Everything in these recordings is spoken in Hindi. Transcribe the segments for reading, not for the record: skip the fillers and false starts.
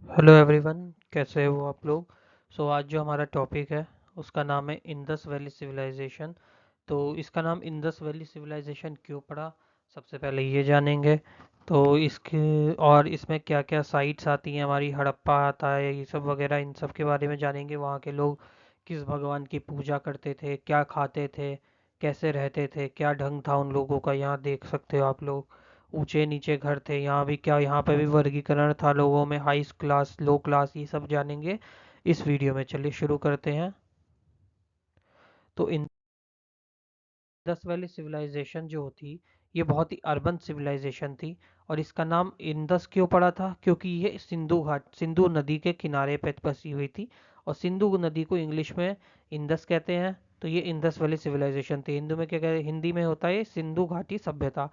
हेलो एवरीवन, कैसे हो आप लोग। आज जो हमारा टॉपिक है उसका नाम है इंडस वैली सिविलाइजेशन। तो इसका नाम इंडस वैली सिविलाइजेशन क्यों पड़ा, सबसे पहले ये जानेंगे। तो इसके और इसमें क्या क्या साइट्स आती हैं, हमारी हड़प्पा आता है, ये सब वगैरह, इन सब के बारे में जानेंगे। वहाँ के लोग किस भगवान की पूजा करते थे, क्या खाते थे, कैसे रहते थे, क्या ढंग था उन लोगों का, यहाँ देख सकते हो आप लोग। ऊंचे नीचे घर थे, यहाँ भी क्या, यहाँ पे भी वर्गीकरण था लोगों में, हाई क्लास लो क्लास, ये सब जानेंगे इस वीडियो में। चलिए शुरू करते हैं। तो इंडस वैली सिविलाइजेशन जो थी, ये बहुत ही अर्बन सिविलाइजेशन थी। और इसका नाम इंडस क्यों पड़ा था, क्योंकि ये सिंधु नदी के किनारे पे बसी हुई थी। और सिंधु नदी को इंग्लिश में इंडस कहते हैं। तो ये इंडस वैली सिविलाइजेशन थी। हिंदू में क्या कहते हैं, हिंदी में होता है सिंधु घाटी सभ्यता।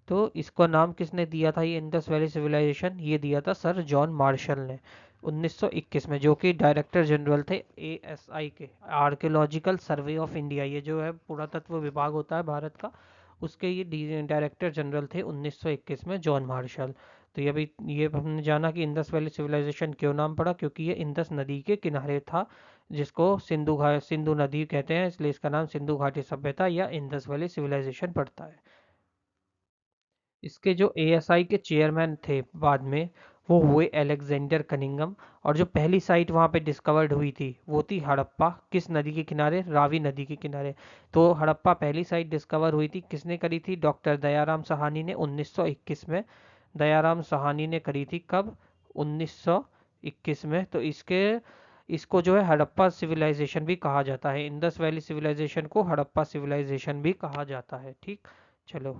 तो इसको नाम किसने दिया था, ये इंडस वैली सिविलाइजेशन, ये दिया था सर जॉन मार्शल ने 1921 में, जो कि डायरेक्टर जनरल थे एएसआई के, आर्कियोलॉजिकल सर्वे ऑफ इंडिया, ये जो है पुरातत्व विभाग होता है भारत का, उसके ये डायरेक्टर जनरल थे 1921 में, जॉन मार्शल। तो ये हमने जाना कि इंडस वैली सिविलाइजेशन क्यों नाम पड़ा, क्योंकि ये इंडस नदी के किनारे था, जिसको सिंधु नदी कहते हैं, इसलिए इसका नाम सिंधु घाटी सभ्यता या इंडस वैली सिविलाइजेशन पड़ता है। इसके जो एएसआई के चेयरमैन थे बाद में, वो हुए अलेक्जेंडर कनिंगम। और जो पहली साइट वहाँ पे डिस्कवर्ड हुई थी वो थी हड़प्पा। किस नदी के किनारे, रावी नदी के किनारे। तो हड़प्पा पहली साइट डिस्कवर हुई थी, किसने करी थी, डॉक्टर दयाराम साहनी ने 1921 में। दयाराम साहनी ने करी थी कब, 1921 में। तो इसको जो है हड़प्पा सिविलाइजेशन भी कहा जाता है, इंडस वैली सिविलाइजेशन को हड़प्पा सिविलाइजेशन भी कहा जाता है। ठीक, चलो।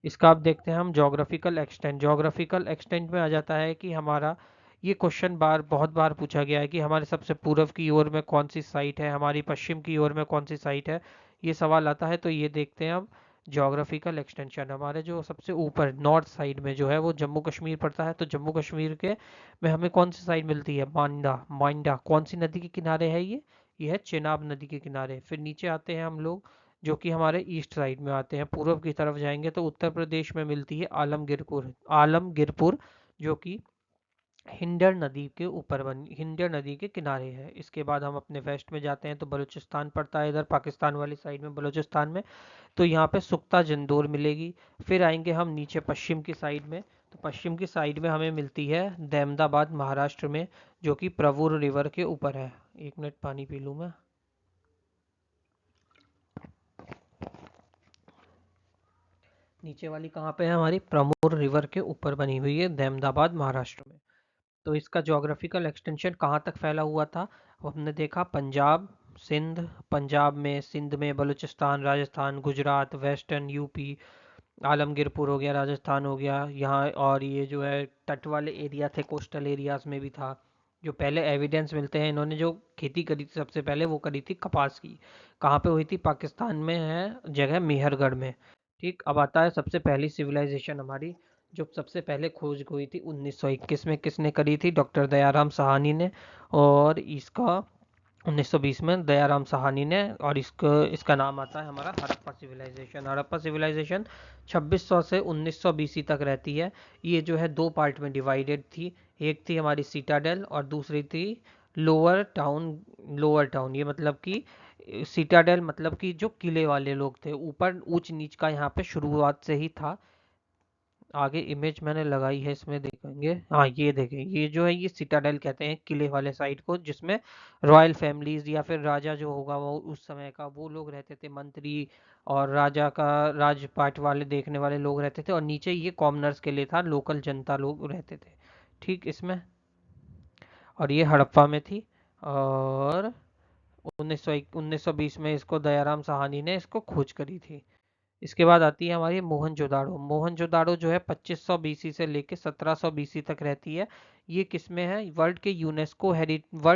इसका आप देखते हैं हम जोग्राफिकल एक्सटेंट। जोग्राफिकल एक्सटेंट में आ जाता है कि हमारा, ये क्वेश्चन बहुत बार पूछा गया है कि हमारे सबसे पूर्व की ओर में कौन सी साइट है, हमारी पश्चिम की ओर में कौन सी साइट है, ये सवाल आता है। तो ये देखते हैं हम, जोग्राफिकल एक्सटेंशन हमारे जो सबसे ऊपर नॉर्थ साइड में जो है वो जम्मू कश्मीर पड़ता है। तो जम्मू कश्मीर के में हमें कौन सी साइड मिलती है, मांडा। मांडा कौन सी नदी के किनारे है ये है चेनाब नदी के किनारे। फिर नीचे आते हैं हम लोग, जो कि हमारे ईस्ट साइड में आते हैं, पूर्व की तरफ जाएंगे तो उत्तर प्रदेश में मिलती है आलमगीरपुर। आलमगीरपुर जो कि हिंडर नदी के किनारे है। इसके बाद हम अपने वेस्ट में जाते हैं तो बलूचिस्तान पड़ता है, इधर पाकिस्तान वाली साइड में बलूचिस्तान में। तो यहाँ पे सुख्ता जंदौर मिलेगी। फिर आएंगे हम नीचे पश्चिम की साइड में, तो पश्चिम की साइड में हमें मिलती है दहमदाबाद महाराष्ट्र में, जो कि प्रवुर रिवर के ऊपर है। एक मिनट पानी पी लूँ मैं। नीचे वाली कहाँ पे है, हमारी प्रमोर रिवर के ऊपर बनी हुई है, दहमदाबाद महाराष्ट्र में। तो इसका ज्योग्राफिकल एक्सटेंशन कहाँ तक फैला हुआ था, वो हमने देखा पंजाब, सिंध, पंजाब में, सिंध में, बलूचिस्तान, राजस्थान, गुजरात, वेस्टर्न यूपी, आलमगीरपुर हो गया, राजस्थान हो गया यहाँ। और ये जो है तट वाले एरिया थे, कोस्टल एरियाज में भी था। जो पहले एविडेंस मिलते हैं, इन्होंने जो खेती करी थी सबसे पहले, वो करी थी कपास की। कहाँ पे हुई थी, पाकिस्तान में है जगह मेहरगढ़ में। ठीक, अब आता है सबसे पहली सिविलाइजेशन हमारी, जो सबसे पहले खोज हुई थी 1921 में, किसने करी थी, डॉक्टर दयाराम साहनी ने। और इसका 1920 में दयाराम साहनी ने, और इसका नाम आता है हमारा हड़प्पा सिविलाइजेशन। हड़प्पा सिविलाइजेशन 2600 से 1900 बीसी तक रहती है। ये जो है दो पार्ट में डिवाइडेड थी। एक थी हमारी सीटाडेल और दूसरी थी लोअर टाउन। लोअर टाउन ये मतलब कि सीटाडेल मतलब कि जो किले वाले लोग थे, ऊपर ऊंच नीच का यहाँ पे शुरुआत से ही था। आगे इमेज मैंने लगाई है, इसमें देखेंगे, हाँ ये देखें, ये जो है ये सिटाडेल कहते हैं किले वाले साइड को, जिसमें रॉयल फैमिलीज या फिर राजा जो होगा वो उस समय का वो लोग रहते थे, मंत्री और राजा का राजपाट वाले देखने वाले लोग रहते थे। और नीचे ये कॉमनर्स के लिए था, लोकल जनता लोग रहते थे। ठीक, इसमें। और ये हड़प्पा में थी। और 1920 में इसको दयाराम साहनी ने इसको खोज करी थी। इसके बाद आती है हमारी मोहनजोदाड़ो। मोहनजोदाड़ो जो है 2500 बीसी से लेके 1700 बीसी तक रहती है। ये किसमें है, वर्ल्ड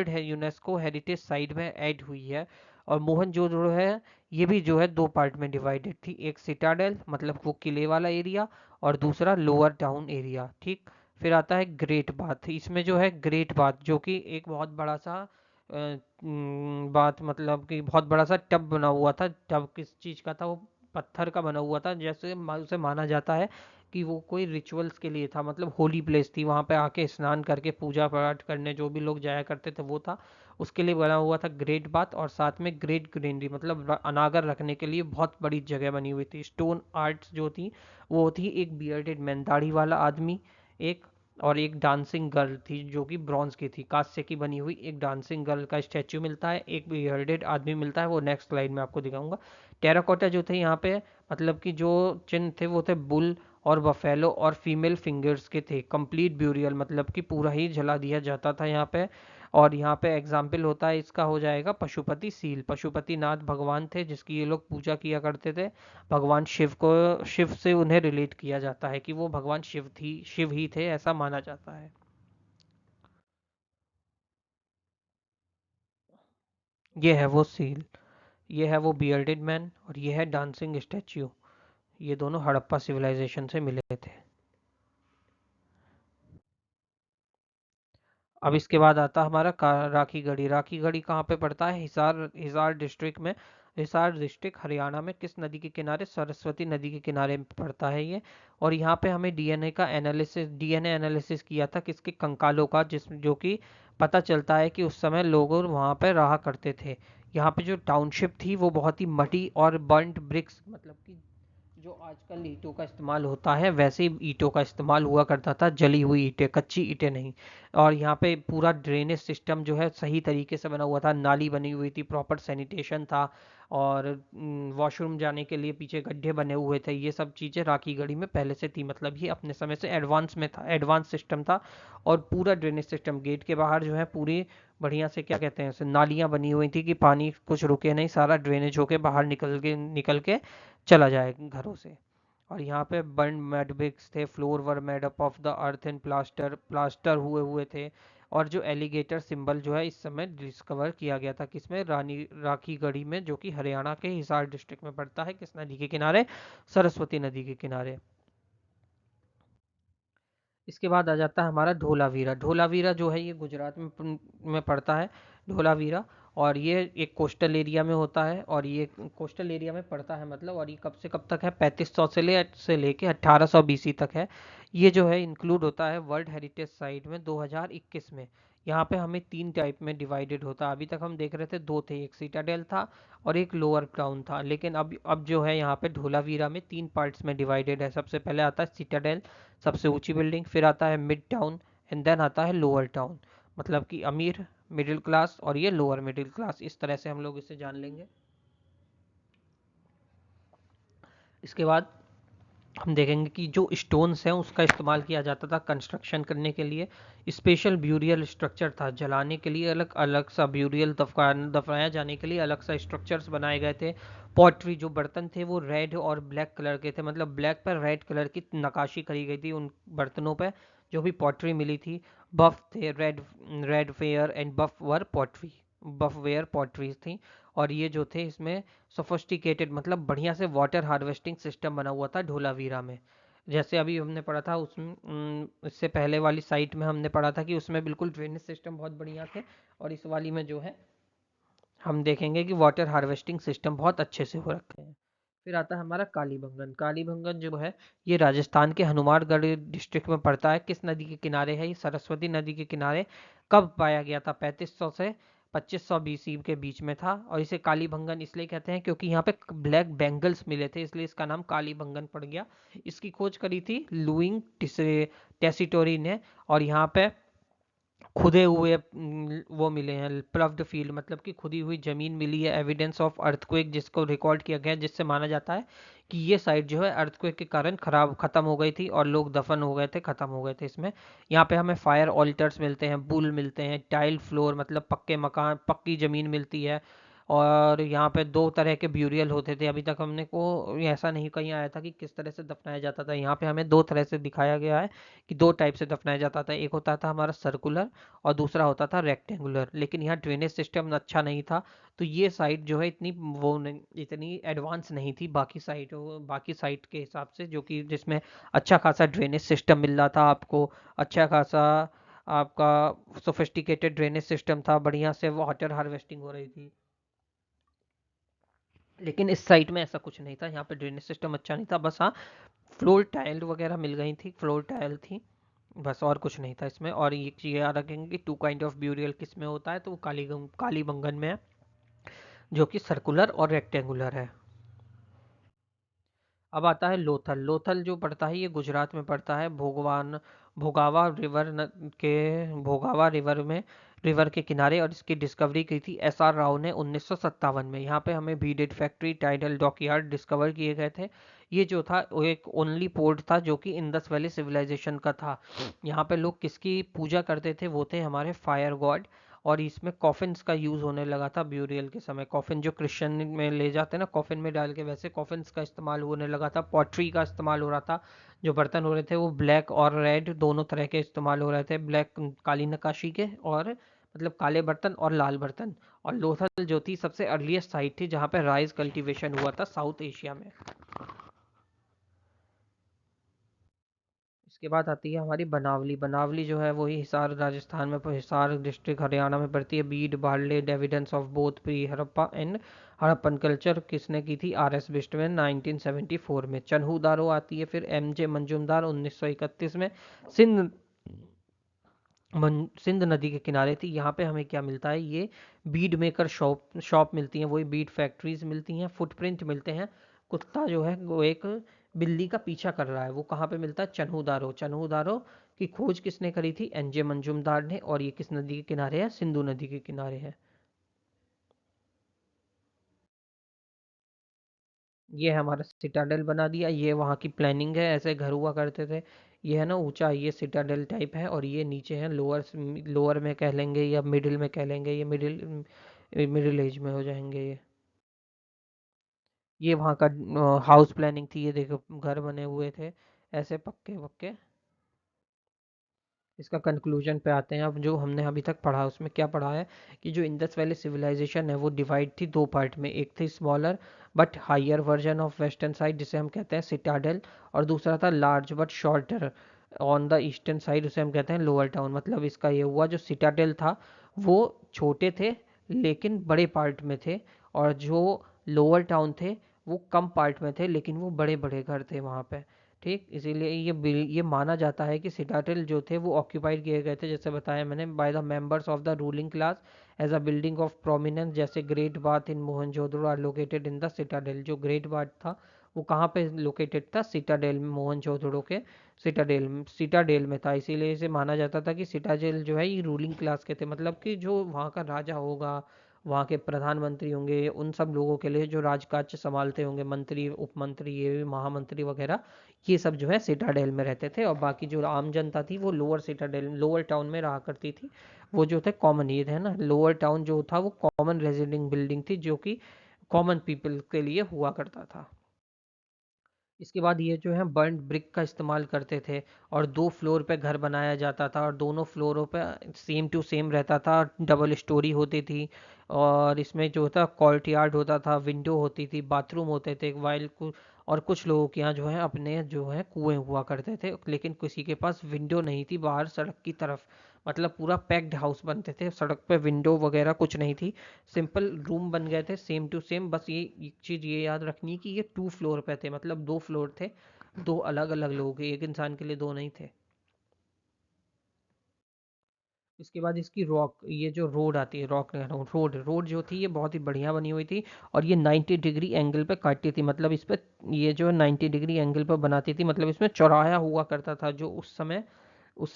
है यूनेस्को हेरिटेज साइट में ऐड हुई है। और मोहनजोदड़ो है, ये भी जो है दो पार्ट में डिवाइडेड थी, एक सिटाडेल मतलब वो किले वाला एरिया, और दूसरा लोअर टाउन एरिया। ठीक, फिर आता है ग्रेट बाथ। इसमें जो है ग्रेट बाथ, जो कि एक बहुत बड़ा सा बात मतलब कि बहुत बड़ा सा टब बना हुआ था। टब किस चीज़ का था वो, पत्थर का बना हुआ था, जैसे उसे माना जाता है कि वो कोई रिचुअल्स के लिए था, मतलब होली प्लेस थी, वहाँ पे आके स्नान करके पूजा पाठ करने जो भी लोग जाया करते थे वो था, उसके लिए बना हुआ था ग्रेट बाथ। और साथ में ग्रेट ग्रीनरी, मतलब अनागर रखने के लिए बहुत बड़ी जगह बनी हुई थी। स्टोन आर्ट्स जो थी वो थी एक बियर्डेड मैन, दाढ़ी वाला आदमी एक, और एक डांसिंग गर्ल थी जो कि ब्रॉन्ज की थी, कांस्य की बनी हुई एक डांसिंग गर्ल का स्टैचू मिलता है, एक बियर्डेड आदमी मिलता है, वो नेक्स्ट स्लाइड में आपको दिखाऊंगा। टेराकोटा जो थे यहाँ पे, मतलब कि जो चिन्ह थे वो थे बुल और बफेलो और फीमेल फिंगर्स के थे। कंप्लीट ब्यूरियल, मतलब कि पूरा ही जला दिया जाता था यहाँ पे। और यहाँ पे एग्जाम्पल होता है इसका, हो जाएगा पशुपति सील। पशुपति नाथ भगवान थे जिसकी ये लोग पूजा किया करते थे, भगवान शिव को, शिव से उन्हें रिलेट किया जाता है कि वो भगवान शिव ही थे, ऐसा माना जाता है। ये है वो सील, ये है वो बियर्डेड मैन, और ये है डांसिंग स्टैच्यू। ये दोनों हड़प्पा सिविलाइजेशन से मिले थे। अब इसके बाद आता हमारा राखी गढ़ी। राखी गढ़ी कहाँ पे पड़ता है? हिसार, हिसार डिस्ट्रिक्ट में। हिसार डिस्ट्रिक्ट हरियाणा में किस नदी के किनारे? सरस्वती नदी के किनारे पड़ता है ये। और यहाँ पे हमें डीएनए का एनालिसिस, डीएनए एनालिसिस किया था किसके? कंकालों का, जिस जो कि पता चलता है कि उस समय लोग वहाँ पे रहा करते थे। यहाँ पे जो टाउनशिप थी वो बहुत ही मटी और बर्न्ट ब्रिक्स, मतलब कि जो आजकल ईंटों का इस्तेमाल होता है वैसे ही ईंटों का इस्तेमाल हुआ करता था, जली हुई ईंटें, कच्ची ईंटें नहीं। और यहाँ पे पूरा ड्रेनेज सिस्टम जो है सही तरीके से बना हुआ था, नाली बनी हुई थी, प्रॉपर सैनिटेशन था, और वॉशरूम जाने के लिए पीछे गड्ढे बने हुए थे। ये सब चीज़ें राखी गढ़ी में पहले से थी, मतलब ये अपने समय से एडवांस में था, एडवांस सिस्टम था। और पूरा ड्रेनेज सिस्टम गेट के बाहर जो है पूरी बढ़िया से, क्या कहते हैं, नालियाँ बनी हुई थी कि पानी कुछ रुके नहीं, सारा ड्रेनेज होके बाहर निकल के चला जाए घरों से। और यहाँ पे बर्न मैड ब्रिक्स थे, floor were made up of the earth and plaster, plaster हुए हुए थे। और जो एलिगेटर सिंबल जो है इस समय डिस्कवर किया गया था किसमें? रानी राखी गढ़ी में, जो कि हरियाणा के हिसार डिस्ट्रिक्ट में पड़ता है। किस नदी के किनारे? सरस्वती नदी के किनारे। इसके बाद आ जाता है हमारा धोलावीरा। धोलावीरा जो है ये गुजरात में पड़ता है, धोलावीरा। और ये एक कोस्टल एरिया में होता है, और ये कोस्टल एरिया में पड़ता है मतलब, और ये कब से कब तक है? 3500 से लेके 1800 बीसी तक है। ये जो है इंक्लूड होता है वर्ल्ड हेरिटेज साइट में 2021 में। यहाँ पे हमें 3 टाइप में डिवाइडेड होता है। अभी तक हम देख रहे थे 2 थे, एक सिटाडेल था और एक लोअर टाउन था, लेकिन अब जो है यहाँ पे धोलावीरा में 3 पार्ट्स में डिवाइडेड है। सबसे पहले आता है सिटाडेल, सबसे ऊंची बिल्डिंग, फिर आता है मिड टाउन, एंड देन आता है लोअर टाउन, मतलब कि अमीर, मिडिल क्लास, और ये लोअर मिडिल क्लास, इस तरह से हम लोग इसे जान लेंगे। इसके बाद हम देखेंगे कि जो स्टोन्स हैं उसका इस्तेमाल किया जाता था कंस्ट्रक्शन करने के लिए। स्पेशल ब्यूरियल स्ट्रक्चर था, जलाने के लिए अलग अलग सा ब्यूरियल, दफनाया जाने के लिए अलग सा स्ट्रक्चर्स बनाए गए थे। पॉटरी, जो बर्तन थे वो रेड और ब्लैक कलर के थे, मतलब ब्लैक पर रेड कलर की नकाशी करी गई थी उन बर्तनों पर जो भी पॉटरी मिली थी। बफ थे, red, red fair and buff ware pottery, buff ware potteries थी। और ये जो थे इसमें सोफिस्टिकेटेड, मतलब बढ़िया से वाटर हार्वेस्टिंग सिस्टम बना हुआ था ढोलावीरा में। जैसे अभी हमने पढ़ा था उसमें, इससे पहले वाली साइट में हमने पढ़ा था कि उसमें बिल्कुल ड्रेनेज सिस्टम बहुत बढ़िया थे, और इस वाली में जो है हम देखेंगे कि वाटर हार्वेस्टिंग सिस्टम बहुत अच्छे से हो रखे हैं। फिर आता है हमारा कालीबंगन। कालीबंगन जो है ये राजस्थान के हनुमानगढ़ डिस्ट्रिक्ट में पड़ता है। किस नदी के किनारे है? ये सरस्वती नदी के किनारे। कब पाया गया था? 3500 से 2500 बीसी के बीच में था। और इसे कालीबंगन इसलिए कहते हैं क्योंकि यहाँ पे ब्लैक बेंगल्स मिले थे, इसलिए इसका नाम कालीबंगन पड़ गया। इसकी खोज करी थी लुइंग टेसिटोरी ने। और यहाँ पे खुदे हुए वो मिले हैं, प्लफ्ड फील्ड, मतलब कि खुदी हुई जमीन मिली है, एविडेंस ऑफ अर्थक्वेक जिसको रिकॉर्ड किया गया है, जिससे माना जाता है कि ये साइट जो है अर्थक्वेक के कारण खत्म हो गई थी और लोग दफन हो गए थे, खत्म हो गए थे इसमें। यहाँ पे हमें फायर ऑल्टर्स मिलते हैं, बुल मिलते हैं, टाइल फ्लोर, मतलब पक्के मकान, पक्की जमीन मिलती है। और यहाँ पे 2 तरह के ब्यूरियल होते थे। अभी तक हमने को ऐसा नहीं कहीं आया था कि किस तरह से दफनाया जाता था। यहाँ पे हमें 2 तरह से दिखाया गया है कि 2 टाइप से दफनाया जाता था। एक होता था हमारा सर्कुलर और दूसरा होता था रेक्टेंगुलर। लेकिन यहाँ ड्रेनेज सिस्टम अच्छा नहीं था, तो ये साइट जो है इतनी वो नहीं, इतनी एडवांस नहीं थी बाकी साइट के हिसाब से, जो कि जिसमें अच्छा खासा ड्रेनेज सिस्टम मिल रहा था आपको, अच्छा खासा आपका सोफिस्टिकेटेड ड्रेनेज सिस्टम था, बढ़िया से वाटर हार्वेस्टिंग हो रही थी। लेकिन इस साइट में ऐसा कुछ नहीं था, यहाँ पे ड्रेनेज सिस्टम अच्छा नहीं था, बस हाँ फ्लोर टाइल वगैरह मिल गई थी, फ्लोर टाइल थी, बस और कुछ नहीं था इसमें। और ये चीज़ याद रखेंगे कि टू काइंड ऑफ ब्यूरियल किस में होता है, तो वो कालीबंगन में है, जो कि सर्कुलर और रेक्टेंगुलर है। अब आता है लोथल। लोथल जो पड़ता है ये गुजरात में पड़ता है, भोगावा रिवर के भोगावा रिवर के किनारे, और इसकी डिस्कवरी की थी एस आर राव ने 1957 में। यहाँ पे हमें beaded factory, tidal dockyard discover किए गए थे। ये जो था वो एक ओनली पोर्ट था जो कि इंडस वैली सिविलाइजेशन का था। यहाँ पे लोग किसकी पूजा करते थे, वो थे हमारे फायर गॉड। और इसमें कॉफिन्स का यूज़ होने लगा था ब्यूरियल के समय। कॉफिन जो क्रिश्चियन में ले जाते हैं ना, कॉफिन में डाल के, वैसे कॉफिन्स का इस्तेमाल होने लगा था। पॉटरी का इस्तेमाल हो रहा था, जो बर्तन हो रहे थे वो ब्लैक और रेड दोनों तरह के इस्तेमाल हो रहे थे। ब्लैक काली नक्काशी के, और मतलब काले बर्तन और लाल बर्तन। और लोथल जो थी सबसे अर्लीस्ट साइट थी जहाँ पे राइस कल्टीवेशन हुआ था साउथ एशिया में। इसके बाद आती है हमारी बनावली। बनावली जो है वही हिसार राजस्थान में, हिसार डिस्ट्रिक्ट हरियाणा में पड़ती है। Beed barley evidence of both pre Harappa and Harappan culture किसने की थी, आर एस बिष्ट में 1974 में। चन्हू दारो आती है फिर एम जे मंजूमदार 1931 में। सिंध सिंध नदी के किनारे थी। यहाँ पे हमें क्या मिलता है, ये बीड मेकर शॉप शॉप मिलती हैं, वही बीड फैक्ट्रीज मिलती हैं, फुटप्रिंट मिलते हैं। कुत्ता जो है वो एक बिल्ली का पीछा कर रहा है, वो कहाँ पे मिलता है, चन्हूदारो। चन्हूदारो की खोज किसने करी थी, एनजे मंजुमदार ने। और ये किस नदी के किनारे है, सिंधु नदी के किनारे है। ये हमारा सिटाडेल बना दिया, ये वहाँ की प्लानिंग है, ऐसे घर हुआ करते थे। ये है ना ऊंचा, ये सिटाडेल टाइप है, और ये नीचे है लोअर, लोअर में कह लेंगे या मिडिल में कह लेंगे, ये मिडिल एज में हो जाएंगे ये। ये वहाँ का हाउस प्लानिंग थी, ये देखो घर बने हुए थे ऐसे पक्के पक्के। इसका कंक्लूजन पे आते हैं। अब जो हमने अभी तक पढ़ा उसमें क्या पढ़ा है, कि जो इंडस वैली सिविलाइजेशन है वो डिवाइड थी दो पार्ट में। एक थी smaller but higher version of western side, जिसे हम कहते हैं सिटाडेल। और दूसरा था large but shorter on the eastern side, उसे हम कहते हैं लोअर टाउन। मतलब इसका ये हुआ, जो सिटाडेल था वो छोटे थे लेकिन बड़े पार्ट में थे, और जो लोअर टाउन थे वो कम पार्ट में थे लेकिन वो बड़े बड़े घर थे वहाँ पे। ठीक, इसीलिए ये माना जाता है कि सिटाडेल जो थे वो ऑक्यूपाइड किए गए थे, जैसे बताया मैंने, by the members of the ruling class as a building of prominence. जैसे great bath in Mohenjodaro are located in the citadel. जो ग्रेट बाथ था वो कहाँ पे लोकेटेड था, सिटाडेल में, मोहनजोदड़ो के सिटाडेल में था। इसीलिए इसे माना जाता था कि सिटाडेल जो है ये रूलिंग क्लास के थे, मतलब कि जो वहाँ का राजा होगा, वहाँ के प्रधानमंत्री होंगे, उन सब लोगों के लिए जो राजकाज संभालते होंगे, मंत्री उप मंत्री ये महामंत्री वगैरह, ये सब जो है सिटाडेल में रहते थे। और बाकी जो आम जनता थी वो लोअर सिटाडेल, लोअर टाउन में रहा करती थी। वो जो थे कॉमन, ये है ना लोअर टाउन जो था वो कॉमन रेजिडेंट बिल्डिंग थी, जो कि कॉमन पीपल के लिए हुआ करता था। इसके बाद ये जो है बर्न्ड ब्रिक का इस्तेमाल करते थे, और दो फ्लोर पे घर बनाया जाता था, और दोनों फ्लोरों पे सेम टू सेम रहता था, डबल स्टोरी होती थी। और इसमें जो था कोर्ट यार्ड होता था, विंडो होती थी, बाथरूम होते थे, और कुछ लोगों के यहाँ जो है अपने जो है कुएं हुआ करते थे, लेकिन किसी के पास विंडो नहीं थी बाहर सड़क की तरफ। मतलब पूरा पैक्ड हाउस बनते थे, सड़क पे विंडो वगैरह कुछ नहीं थी, सिंपल रूम बन गए थे सेम टू सेम। बस ये एक चीज़ ये याद रखनी कि ये 2 फ्लोर पे थे, मतलब 2 फ्लोर थे, दो अलग अलग लोग, एक इंसान के लिए दो नहीं थे। इसके बाद इसकी रॉक, ये जो रोड आती है, रॉक रोड रोड जो थी ये बहुत ही बढ़िया बनी हुई थी, और ये 90 डिग्री एंगल पे काटती थी। मतलब इस पे ये जो 90 डिग्री एंगल पे बनाती थी, मतलब इसमें चौराहा हुआ करता था, जो उस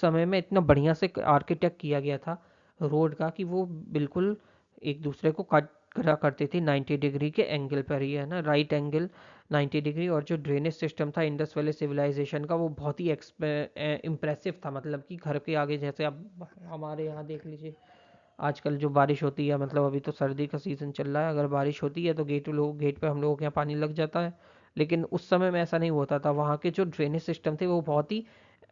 समय में इतना बढ़िया से आर्किटेक्ट किया गया था रोड का, कि वो बिल्कुल एक दूसरे को कट करा करती थी 90 डिग्री के एंगल पर ही, है ना, राइट एंगल 90 डिग्री। और जो ड्रेनेज सिस्टम था इंडस वैली सिविलाइजेशन का वो बहुत ही इम्प्रेसिव था। मतलब कि घर के आगे, जैसे अब हमारे यहाँ देख लीजिए आजकल जो बारिश होती है, मतलब अभी तो सर्दी का सीज़न चल रहा है, अगर बारिश होती है तो गेट पे हम लोगों के यहाँ पानी लग जाता है। लेकिन उस समय में ऐसा नहीं होता था, वहाँ के जो ड्रेनेज सिस्टम थे वो बहुत ही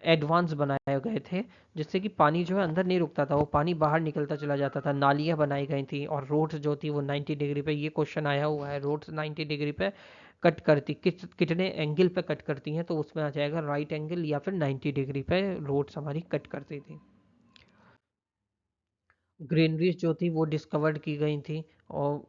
एडवांस बनाए गए थे, जिससे कि पानी जो है अंदर नहीं रुकता था, वो पानी बाहर निकलता चला जाता था। नालियाँ बनाई गई थी, और रोड्स जो थी वो 90 डिग्री पे, ये क्वेश्चन आया हुआ है, रोड्स 90 डिग्री पे कट करती कितने एंगल पे कट करती हैं, तो उसमें आ जाएगा राइट एंगल, या फिर 90 डिग्री पे रोड्स हमारी कट करती थी। ग्रीनरीज जो थी वो डिस्कवर्ड की गई थी, और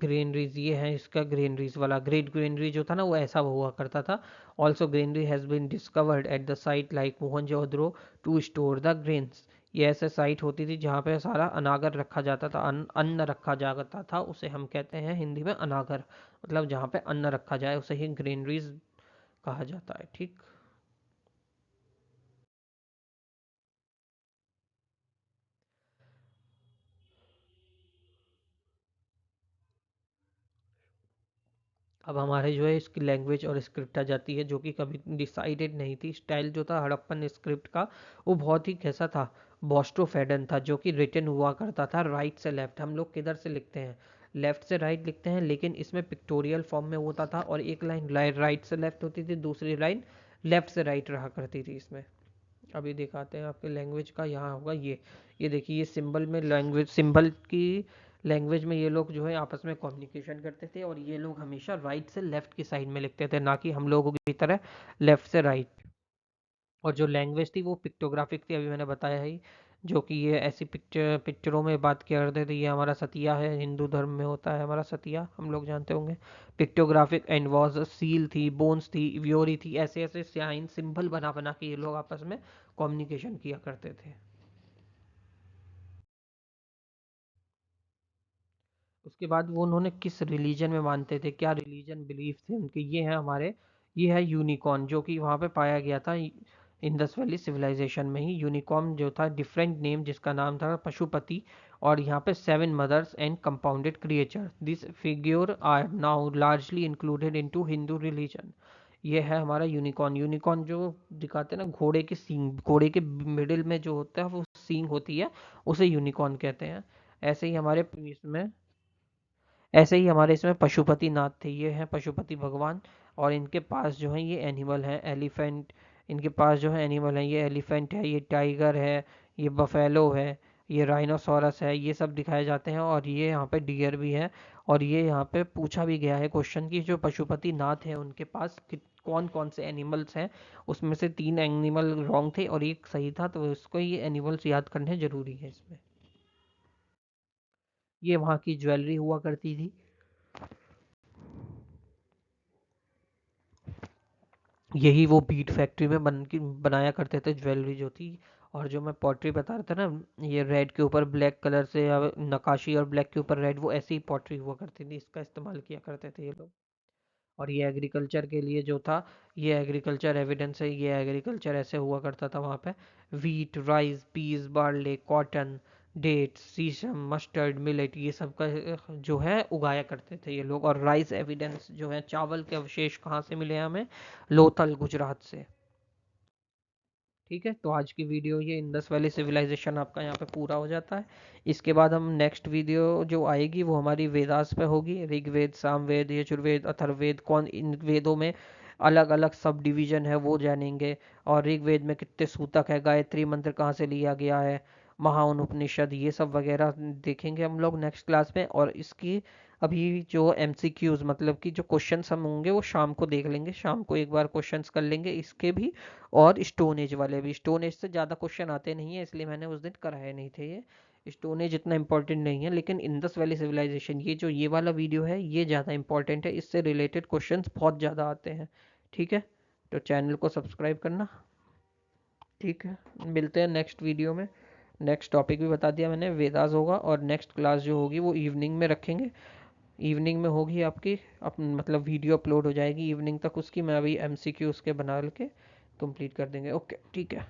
ग्रेनरीज ये है इसका ग्रेनरीज वाला। ग्रेट ग्रेनरी जो था ना वो ऐसा हुआ करता था। Also granary has been discovered at the site like Mohenjodaro to store the grains. ये ऐसे साइट होती थी जहाँ पे सारा अनागर रखा जाता था, अन्न रखा जाता था, उसे हम कहते हैं हिंदी में अनागर। मतलब जहाँ पे अन्न रखा जाए उसे ही ग्रेनरीज कहा जाता है। ठीक। अब हमारे जो है इसकी लैंग्वेज और स्क्रिप्ट आ जाती है, जो कि कभी डिसाइडेड नहीं थी। स्टाइल जो था हड़प्पन स्क्रिप्ट का, वो बहुत ही कैसा था, बॉस्ट्रोफेडन था, जो कि रिटन हुआ करता था राइट से लेफ्ट। हम लोग किधर से लिखते हैं, लेफ्ट से राइट लिखते हैं, लेकिन इसमें पिक्टोरियल फॉर्म में होता था और एक लाइन राइट से लेफ्ट होती थी, दूसरी लाइन लेफ्ट से राइट रहा करती थी इसमें। अभी दिखाते हैं आपके लैंग्वेज का, यहाँ होगा ये देखिए, ये सिंबल में लैंग्वेज, सिंबल की लैंग्वेज में ये लोग जो है आपस में कम्युनिकेशन करते थे, और ये लोग हमेशा राइट से लेफ्ट की साइड में लिखते थे, ना कि हम लोगों की तरह लेफ्ट से राइट। और जो लैंग्वेज थी वो पिक्टोग्राफिक थी, अभी मैंने बताया ही, जो कि ये ऐसी पिक्चरों में बात किया करते थे। ये हमारा सतिया है, हिंदू धर्म में होता है हमारा सतिया, हम लोग जानते होंगे। पिक्टोग्राफिक एंड वॉज सील थी, बोन्स थी, व्योरी थी, ऐसे ऐसे साइन सिंबल बना बना के ये लोग आपस में कम्युनिकेशन किया करते थे। उसके बाद वो उन्होंने किस रिलीजन में मानते थे, क्या रिलीजन बिलीफ थे उनके, ये है हमारे, ये है यूनिकॉर्न, जो कि वहाँ पे पाया गया था इंडस वैली सिविलाइजेशन में ही। यूनिकॉर्न जो था डिफरेंट नेम, जिसका नाम था पशुपति, और यहाँ पे 7 mothers and compounded creature, this figure are now largely included into Hindu religion. ये है हमारा यूनिकॉर्न। यूनिकॉर्न जो दिखाते हैं ना, घोड़े के सींग, घोड़े के मिडिल में जो होता है वो सींग होती है, उसे यूनिकॉर्न कहते हैं। ऐसे ही हमारे इसमें ऐसे ही हमारे इसमें पशुपति नाथ थे, ये हैं पशुपति भगवान। और इनके पास जो है ये एनिमल है एलिफेंट, इनके पास जो है एनिमल है, ये एलिफेंट है, ये टाइगर है, ये बफेलो है, ये राइनोसोरस है, ये सब दिखाए जाते हैं। और ये यहाँ पे डियर भी है। और ये यहाँ पे पूछा भी गया है क्वेश्चन की, जो पशुपति नाथ है उनके पास कौन कौन से एनिमल्स हैं, उसमें से 3 एनिमल रॉन्ग थे और एक सही था, तो इसको ये एनिमल्स याद करने जरूरी है इसमें। ये वहाँ की ज्वेलरी हुआ करती थी। यही वो बीट फैक्ट्री में बन के बनाया करते थे ज्वेलरी जो थी। और जो मैं पॉटरी बता रहा था ना, ये रेड के ऊपर ब्लैक कलर से या नकाशी और ब्लैक के ऊपर रेड, वो ऐसी ही पॉटरी हुआ करती थी, इसका इस्तेमाल किया करते थे ये लोग। और ये एग्रीकल्चर के लिए जो था, ये एग्रीकल्चर एविडेंस है, ये एग्रीकल्चर ऐसे हुआ करता था वहाँ पे। Wheat, rice, peas, barley, cotton, dates, sesame, mustard, millet, ये सब का जो है उगाया करते थे ये लोग। और राइस एविडेंस जो है, चावल के अवशेष कहाँ से मिले हमें, लोथल गुजरात से। ठीक है, तो आज की वीडियो ये इंडस वैली सिविलाइजेशन आपका यहाँ पे पूरा हो जाता है। इसके बाद हम नेक्स्ट वीडियो जो आएगी वो हमारी वेदास पे होगी, ऋग्वेद, सामवेद, यजुर्वेद, अथर्ववेद, कौन इन वेदों में अलग अलग सब डिवीजन है वो जानेंगे। और ऋग्वेद में कितने सूतक है, गायत्री मंत्र कहाँ से लिया गया है, महाउपनिषद, ये सब वगैरह देखेंगे हम लोग नेक्स्ट क्लास में। और इसकी अभी जो एमसीक्यूज मतलब कि जो क्वेश्चंस हम होंगे वो शाम को देख लेंगे, शाम को एक बार क्वेश्चंस कर लेंगे इसके भी। और स्टोन एज वाले भी, स्टोन एज से ज़्यादा क्वेश्चन आते नहीं है, इसलिए मैंने उस दिन कराए नहीं थे ये। स्टोन एज इतना इंपॉर्टेंट नहीं है, लेकिन इंडस वैली सिविलाइजेशन ये जो ये वाला वीडियो है ये ज़्यादा इंपॉर्टेंट है, इससे रिलेटेड क्वेश्चंस बहुत ज़्यादा आते हैं। ठीक है, तो चैनल को सब्सक्राइब करना। ठीक है, मिलते हैं नेक्स्ट वीडियो में। नेक्स्ट टॉपिक भी बता दिया मैंने, वेदास होगा। और नेक्स्ट क्लास जो होगी वो इवनिंग में रखेंगे, इवनिंग में होगी आपकी, मतलब वीडियो अपलोड हो जाएगी इवनिंग तक उसकी, मैं अभी एमसीक्यू उसके बना के कंप्लीट कर देंगे। ओके, ठीक है।